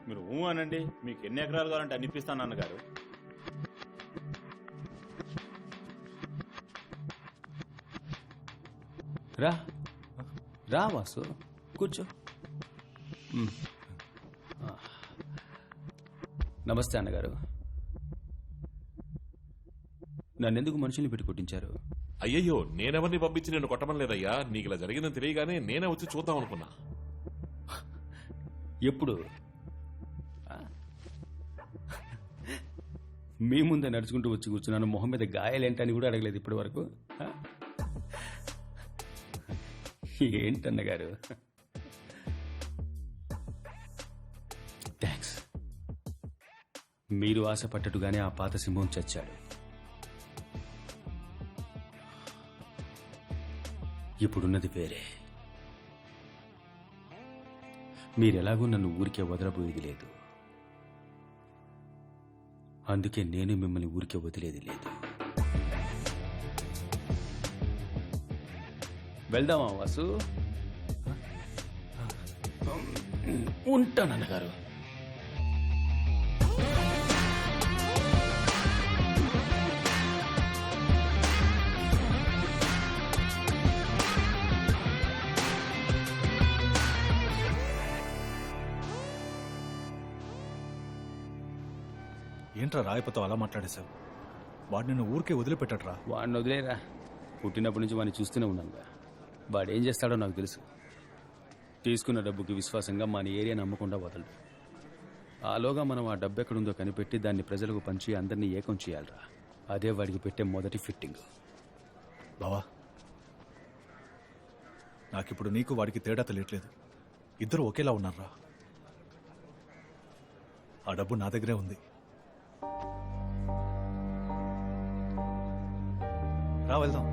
మీరు అనండి, మీకు ఎన్ని ఎకరాలు కావాలంటే అనిపిస్తాను అన్నగారు. రా రా వాసు, కూర్చో. నమస్తే అన్నగారు. నన్నెందుకు మనుషుల్ని పెట్టి కొట్టించారు? అయ్యయ్యో, నేనెవరిని పంపించి నేను కొట్టమని లేదయ్యా. నీకు ఇలా జరిగిందని తెలియగానే నేనే వచ్చి చూద్దాం అనుకున్నా. ఎప్పుడు? మీ ముందే నడుచుకుంటూ వచ్చి కూర్చున్నాను. మొహం మీద గాయాలేంటని కూడా అడగలేదు ఇప్పటి వరకు. ఏంటన్నగారు? థ్యాంక్స్. మీరు ఆశపట్టట్టుగానే ఆ పాత సింహం చచ్చాడు. ఇప్పుడున్నది వేరే. మీరెలాగూ నన్ను ఊరికే వదలబోయేది లేదు. అందుకే నేను మిమ్మల్ని ఊరికే వదిలేది లేదు. వెళ్దామా వాసు? ఉంటానన్నగారు. ఏంట్రా రాయపతో అలా మాట్లాడేశావు? వాడు నిన్ను ఊరికే వదిలిపెట్టట్రా. వాడిని వదిలేరా. పుట్టినప్పటి నుంచి వాడిని చూస్తూనే ఉన్నానుగా. వాడేం చేస్తాడో నాకు తెలుసు. తీసుకున్న డబ్బుకి విశ్వాసంగా మన ఏరియా నమ్మకుండా వదలడు. ఆలోగా మనం ఆ డబ్బు ఎక్కడుందో కనిపెట్టి దాన్ని ప్రజలకు పంచి అందరినీ ఏకం చేయాలరా. అదే వాడికి పెట్టే మొదటి ఫిట్టింగ్. బావా, నాకిప్పుడు నీకు వాడికి తేడా తెలియట్లేదు. ఇద్దరు ఒకేలా ఉన్నారా. ఆ డబ్బు నా దగ్గరే ఉంది. రా వెళ్దాం.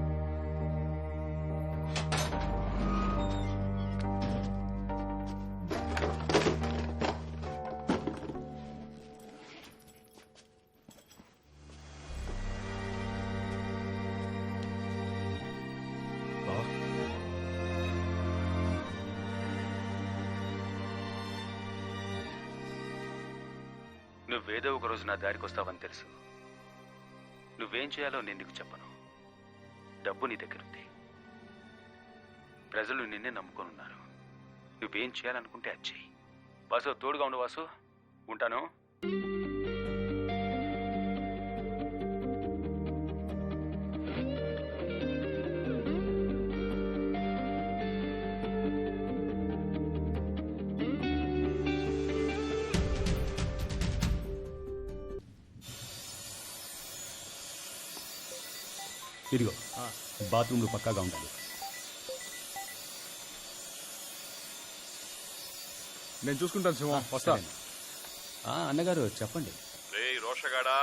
నువ్వేదో ఒక రోజు నా దారికి వస్తావని తెలుసు. నువ్వేం చేయాలో నేను నీకు చెప్పను. డబ్బు నీ దగ్గరుంది. ప్రజలు నిన్నే నమ్ముకొనున్నారు. నువ్వేం చేయాలనుకుంటే అది చెయ్యి. వాసు, తోడుగా ఉండు వాసు. ఉంటాను. ఇదిగో, బాత్రూంలో పక్కాగా ఉండాలి. నేను చూసుకుంటాను సింహ. వస్తా. అన్నగారు చెప్పండి. రే రోషగాడా,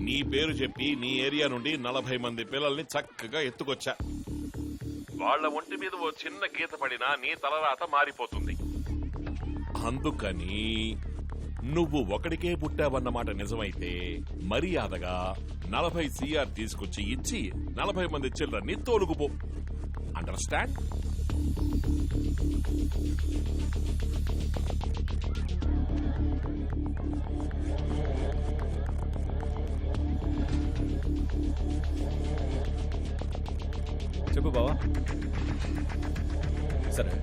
నీ పేరు చెప్పి నీ ఏరియా నుండి 40 మంది పిల్లల్ని చక్కగా ఎత్తుకొచ్చా. వాళ్ల ఒంటి మీద ఓ చిన్న గీత పడినా నీ తలరాత మారిపోతుంది. అందుకని నువ్వు ఒకడికే పుట్టావన్నమాట నిజమైతే మర్యాదగా 40 CR తీసుకొచ్చి ఇచ్చి 40 మంది చిల్డ్రన్ని తోలుకుపో. అండర్స్టాండ్? చెప్పు బావా. సరే,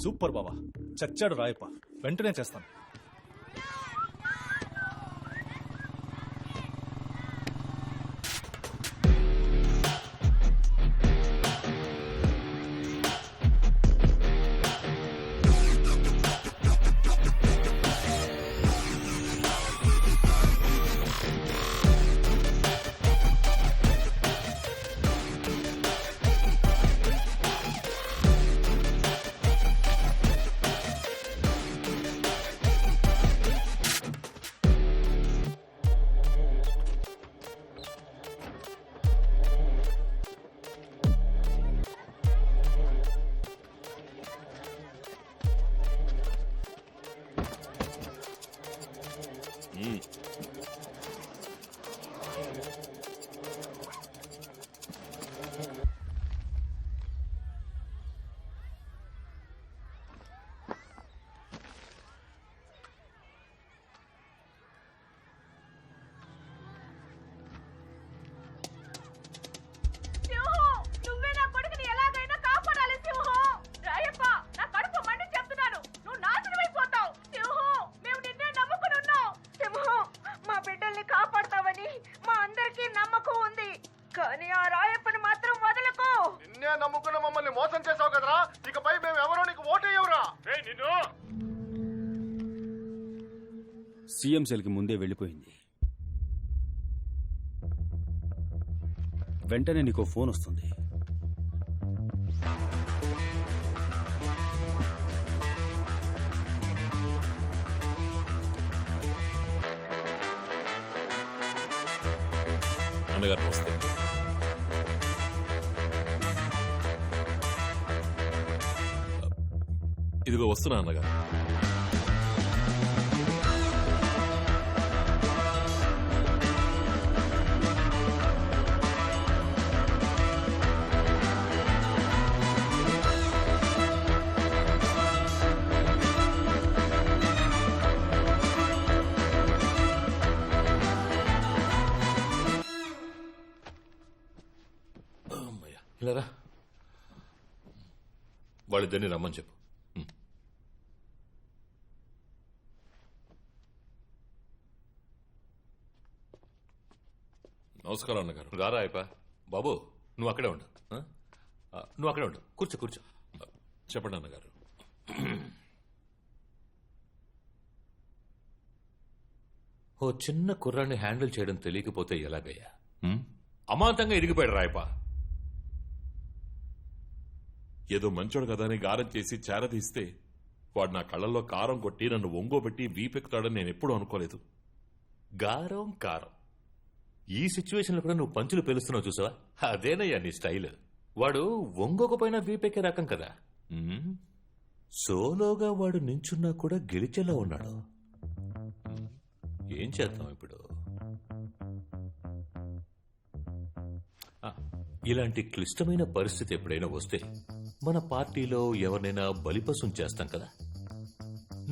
సూపర్ బావా. చచ్చాడు రాయప్ప. వెంటనే చేస్తాను. కానీ ఆ రాయప్పని మాత్రం వదలకు. నిన్నే నమ్ముకున్న మమ్మల్ని మోసం చేసావు కదరా, ఇకపై మేము ఎవరో నీకు ఓటేయవురా. నిన్ను సీఎం సెల్కి ముందే వెళ్ళిపోయింది. వెంటనే నీకో ఫోన్ వస్తుంది. అన్నగారు వస్తే ఇదిగో వస్తున్నా అన్నగారు. ఇలారా, వాళ్ళిద్దరిని రమ్మని చెప్పు. నమస్కారం అన్నగారు. రారా అయ్యప్ప. బాబు నువ్వు అక్కడే ఉండు. నువ్వు అక్కడే ఉండు. కూర్చో కూర్చో. చెప్పండి అన్నగారు. ఓ చిన్న కుర్రాన్ని హ్యాండిల్ చేయడం తెలియకపోతే ఎలాగయ్యా? అమాంతంగా ఇరిగిపోయాడు రాయప్ప. ఏదో మంచోడు కదా అని గారం చేసి చేరదీస్తే వాడు నా కళ్ళల్లో కారం కొట్టి నన్ను ఒంగోబెట్టి వీపెక్కుతాడని నేను ఎప్పుడూ అనుకోలేదు. గారం కారం ఈ సిచ్యువేషన్ లో కూడా నువ్వు పంచులు పేలుస్తున్నావు చూసావా? అదేనయ్యా నీ స్టైల్. వాడు ఒంగోకపోయినా వీపెక్కే రకం కదా. సోలోగా వాడు నించున్నా కూడా గెలిచేలా ఉన్నాడు. ఏం చేద్దాం ఇప్పుడు? ఇలాంటి క్లిష్టమైన పరిస్థితి ఎప్పుడైనా వస్తే మన పార్టీలో ఎవరినైనా బలిపశం చేస్తాం కదా.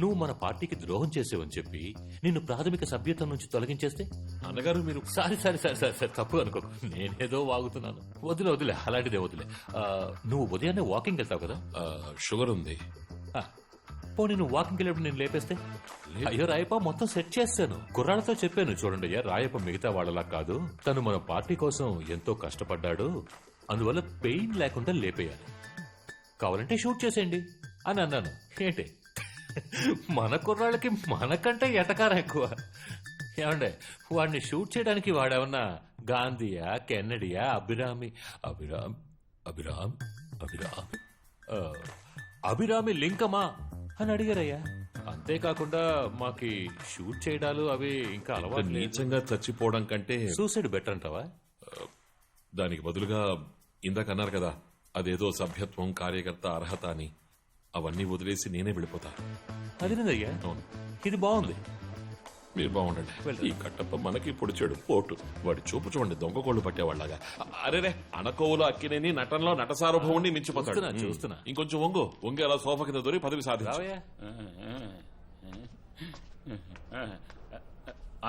నువ్వు మన పార్టీకి ద్రోహం చేసేవని చెప్పి నిన్ను ప్రాథమిక సభ్యత్వం నుంచి తొలగించేస్తే? అన్నగారు మీరు sorry sorry sorry sorry sir, తప్పు అనుకో. నేనేదో వాగుతున్నాను. వదిలే వదిలే, అలాంటిదే వదిలే. నువ్వు ఉదయాన్నే వాకింగ్ వెళ్తావు కదా? షుగర్ ఉంది. పోనీ నువ్వు వాకింగ్ వెళ్ళినప్పుడు నేను లేపేస్తే? అయ్యో రాయప్ప, మొత్తం సెట్ చేస్తాను. కుర్రాళ్ళతో చెప్పాను, చూడండి అయ్యా, రాయప్ప మిగతా వాళ్ళలా కాదు, తను మన పార్టీ కోసం ఎంతో కష్టపడ్డాడు, అందువల్ల పెయిన్ లేకుండా లేపేయాలి, కావాలంటే షూట్ చేసేయండి అని అన్నాను. ఏంటి మన కుర్రాళ్ళకి మనకంటే ఎటకారం ఎక్కువ. ఏమండే, వాడిని షూట్ చేయడానికి వాడేమన్నా గాంధీయా, కెన్నడియా, అభిరామి లింకమా అని అడిగారయ్యా. అంతేకాకుండా మాకి షూట్ చేయడాలు అవి ఇంకా అలవాటు. నీచంగా చచ్చిపోవడం కంటే సూసైడ్ బెటర్ అంటావా? దానికి బదులుగా ఇందాక అన్నారు కదా, అదేదో సభ్యత్వం, కార్యకర్త అర్హత అని, అవన్నీ వదిలేసి నేనే వెళ్ళిపోతా. అదేనయ్యా, ఇది బాగుంది. మీరు బాగుండండి. ఈ కట్టప్ప మనకి ఇప్పుడు చెడు పోటు. వాడి చూపు చూడండి, దొంగ కోళ్లు పట్టేవాళ్ళగా. అరేరే, అణకోవులు అక్కినేని నటనలో నట సార్వభౌముని మించిపోతాడు. చూస్తున్నా. ఇంకొంచెం వంగి అలా సోఫా కింద దొరి పదవి సాధించు.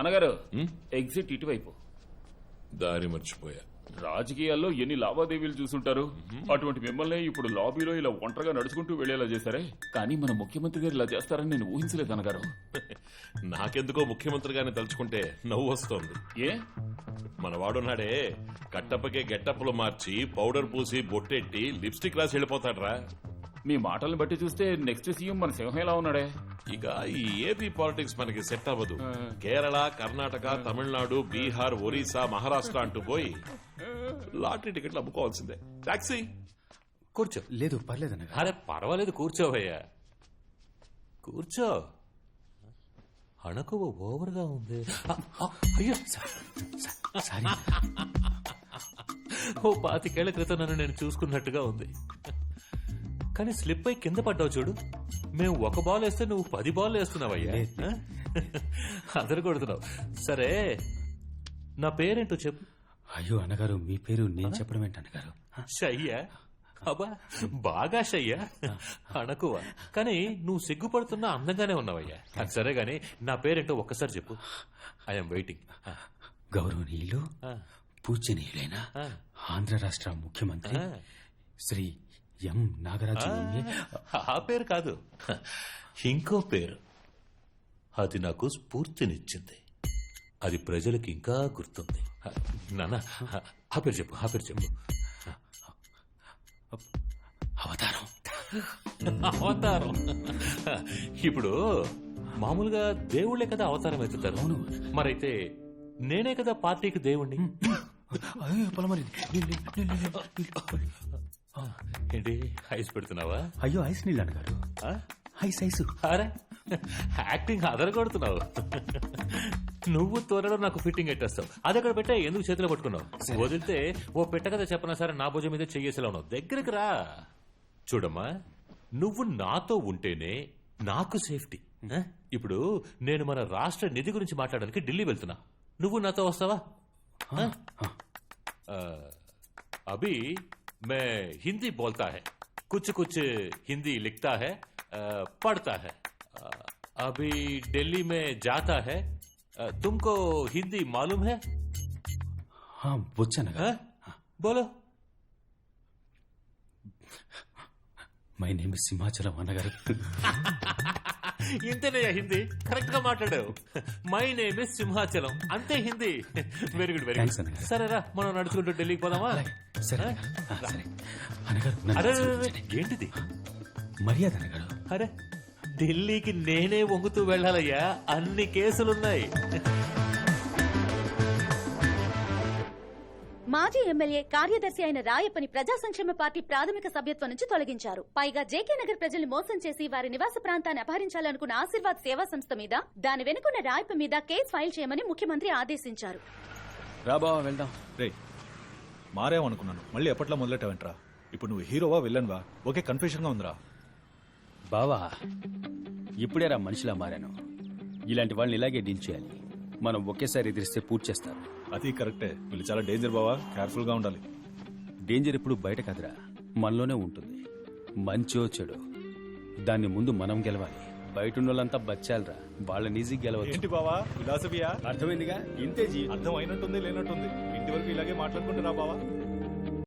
అనగారు, ఎగ్జిట్ ఇటువైపు. దారి మర్చిపోయా. రాజకీయాల్లో ఎన్ని లావాదేవీలు చూసుంటారు. అటువంటి మిమ్మల్ని ఇప్పుడు లాబీలో ఇలా ఒంటరిగా నడుచుకుంటూ వెళ్లేలా చేశారే. కానీ మన ముఖ్యమంత్రి గారు ఇలా చేస్తారని నేను ఊహించలేదు అనగారు. నాకెందుకో ముఖ్యమంత్రి గారిని తలుచుకుంటే నవ్వు వస్తోంది. ఏ మన వాడున్నాడే, కట్టప్పకే గెట్టప్పులు మార్చి పౌడర్ పూసి బొట్టెట్టి లిప్స్టిక్ రాసి వెళ్ళిపోతాడ్రా. మీ మాటలను బట్టి చూస్తే నెక్స్ట్ సీఎం మన సింహం ఎలా ఉన్నాడే. ఇక ఈ ఏపీ పాలిటిక్స్ మనకి సెట్ అవ్వదు. కేరళ, కర్ణాటక, తమిళనాడు, బీహార్, ఒరిస్సా, మహారాష్ట్ర అంటూ పోయి లాటరీ టికెట్లు అమ్ముకోవాల్సిందే. టాక్సీ. కూర్చో. లేదు పర్లేదన్న. అరే పర్వాలేదు, కూర్చోవయ్యా, కూర్చో. అణకువ ఓవర్గా ఉంది. అయ్యో సారీ. ఓ 25 ఏళ్ల క్రితం నన్ను నేను చూసుకున్నట్టుగా ఉంది. కానీ స్లిప్ అయి కింద పడ్డావు చూడు. మేము 1 బాల్ వేస్తే నువ్వు 10 బాల్ వేస్తున్నావయ్యా. అదరు కొడుతున్నావు. సరే, నా పేరేంటో చెప్పు. అయ్యో అన్నగారు, మీ పేరు నేను చెప్పడం ఏంటన్నగారు? షయ్యా? అబ్బా, బాగా షయ్యా. అణకువ. కానీ నువ్వు సిగ్గుపడుతున్నా అందంగానే ఉన్నావయ్యా. అది సరే గాని నా పేరేంటో ఒక్కసారి చెప్పు. I'm waiting. గౌరవనీయులు, పూజనీయులైన ఆంధ్ర రాష్ట్ర ముఖ్యమంత్రి శ్రీ ఎం నాగరాజు. ఆ పేరు కాదు, ఇంకో పేరు. అది నాకు స్ఫూర్తినిచ్చింది. అది ప్రజలకు ఇంకా గుర్తుంది. నాన్న ఆ పేరు చెప్పు ఆ పేరు చెప్పు. అవతారం. అవతారం. ఇప్పుడు మామూలుగా దేవుళ్ళే కదా అవతారం ఎత్తుతారు. మరైతే నేనే కదా పార్టీకి దేవుణ్ణి. ఏంటి ఐస్ పెడుతున్నావా? అయ్యో ఐస్ నీళ్ళు అన్నగారు. Ice ice. అరే యాక్టింగ్ అదరగొడుతున్నావు. నువ్వు త్వరలో నాకు ఫిట్టింగ్ ఎట్టేస్తావు. అది అక్కడ పెట్టా ఎందుకు చేతిలో పట్టుకున్నావు? వదిలితే ఓ పెట్ట కదా చెప్పనా సరే నా భుజం మీద చెయ్యేసేలా ఉన్నావు. దగ్గరికి రా. చూడమ్మా, నువ్వు నాతో ఉంటేనే నాకు సేఫ్టీ. ఇప్పుడు నేను మన రాష్ట్ర నిధి గురించి మాట్లాడడానికి ఢిల్లీ వెళ్తున్నా. నువ్వు నాతో వస్తావా? అభి మే హిందీ బోల్తా హై, కుछ कुछ हिंदी लिखता है, पढ़ता है. अभी दिल्ली में जाता है. तुमको हिंदी मालूम है? వచ్చానగా. बोलो. మై నేమ్ సింహాచలం అన్నగారు. ఇంతేనయ్యా హిందీ. కరెక్ట్ గా మాట్లాడావు. My name is Simhachalam. అంతే Hindi. Very good very Thanks, good. అన్నగారు. సరేరా మనం నడుచుకుంటూ ఢిల్లీకి పోదామా? సరే సరే అన్నగారు. నన్ను అరే ఆశీర్వదించండి. ఏంటిది? మర్యాద అన్నగారు. అరే ఢిల్లీకి నేనే వంగుతూ వెళ్ళాలయ్యా. అన్ని కేసులున్నాయి. మాజీ ఎమ్మెల్యే కార్యదర్శి అయిన రాయప్పని ప్రజా సంక్షేమ పార్టీ ప్రాథమిక సభ్యత్వం నుంచి తొలగించారు. పైగా జేకే నగర్ ప్రజల్ని మోసం చేసి వారి నివాస ప్రాంతాన్ని అపహరించాలనుకున్న ఆశీర్వాద్ సేవా సంస్థ మీద, దాని వెనుకున్న రాయప్ప మీద కేసు ఫైల్ చేయమని ముఖ్యమంత్రి ఆదేశించారు. రా బావా వెళ్దాం. రే మారేమనుకున్నాను, మళ్ళీ ఎప్పట్లా మొదలెట్టావంట్రా? ఇప్పుడు నువ్వు హీరోవా విల్లన్వా? ఓకే, కన్ఫ్యూజన్ గా ఉందిరా. బావా ఇప్పుడేరా మనిషిలా మారాను. ఇలాంటి వాళ్ళని ఇలాగే డీల్ చేయాలి. మనం ఒకేసారి ఎదిరిస్తే పూర్తి చేస్తారు. అది కరెక్టే. వీళ్ళు చాలా డేంజర్ బావా, కేర్ఫుల్ గా ఉండాలి. డేంజర్ ఎప్పుడు బయట కాదురా, మనలోనే ఉంటుంది. మంచో చెడు దాన్ని ముందు మనం గెలవాలి. బయట ఉన్న వాళ్ళంతా బచ్చాలరా, వాళ్ళని ఈజీ గెలవచ్చు. ఏంటి బావా ఫిలాసఫియా? అర్థమైందిగా? ఇంతే అర్థం అయినట్టుంది లేనట్టుంది. ఇంటి వరకు ఇలాగే మాట్లాడుకుంటున్నా బావా.